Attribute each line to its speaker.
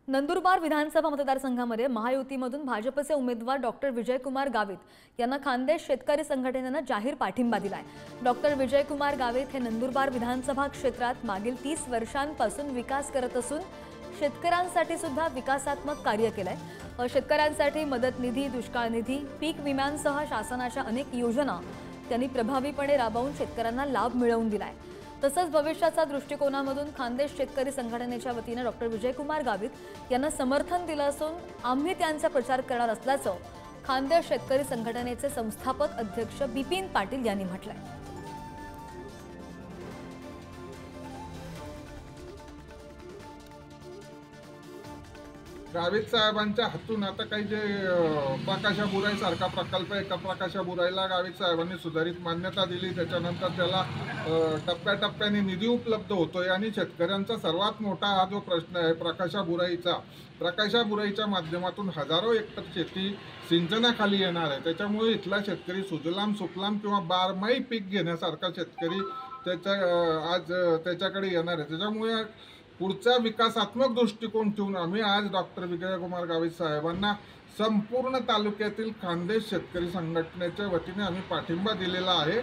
Speaker 1: नंदुरबार विधानसभा मतदारसंघामध्ये महायुतीमधून भाजपचे उमेदवार डॉक्टर विजयकुमार गावित यांना खान्देश शेतकरी संघटनेने जाहीर पाठिंबा दिलाय। डॉक्टर विजयकुमार गावित हे नंदुरबार विधानसभा क्षेत्रात मागील 30 वर्षांपासून विकास करत असून शेतकऱ्यांसाठी सुद्धा विकासात्मक कार्य केलंय। शेतकऱ्यांसाठी मदत निधी, दुष्काळ निधी, पीक विम्यांसह शासनाच्या अनेक योजना त्यांनी प्रभावीपणे राबवून शेतकऱ्यांना लाभ मिळवून दिलाय। तसंच भविष्याच्या दृष्टिकोनामधून खान्देश शेतकरी संघटनेच्या वतीने डॉक्टर विजयकुमार गावित यांना समर्थन दिलं असून आम्ही त्यांचा प्रचार करणार असल्याचं खान्देश शेतकरी संघटनेचे संस्थापक अध्यक्ष बिपिन पाटील यांनी म्हटलंय।
Speaker 2: गावित साहेबांच्या हातून आता काही जे प्रकाशा बुराई सारखा प्रकल्प आहे, प्रकाशा बुराईला गावित साहेबांनी सुधारित मान्यता दिली। त्याच्यानंतर त्याला टप्प्याटप्प्याने निधी उपलब्ध होतोय आणि शेतकऱ्यांचा सर्वात मोठा हा जो प्रश्न आहे प्रकाशा बुराईच्या माध्यमातून हजारो हेक्टर शेती सिंचनाखाली येणार आहे। त्याच्यामुळे इथला शेतकरी सुजलाम सुफलाम किंवा बारमाही पीक घेण्यासारखा शेतकरी आज त्याच्याकडे येणार आहे। त्याच्यामुळे पुढचा विकासात्मक दृष्टिकोन ठेवून आम्ही आज डॉक्टर विजयकुमार गावित साहेबांना संपूर्ण तालुक्यातील खान्देश शेतकरी संघटनेच्या वतीने आम्ही पाठिंबा दिलेला आहे।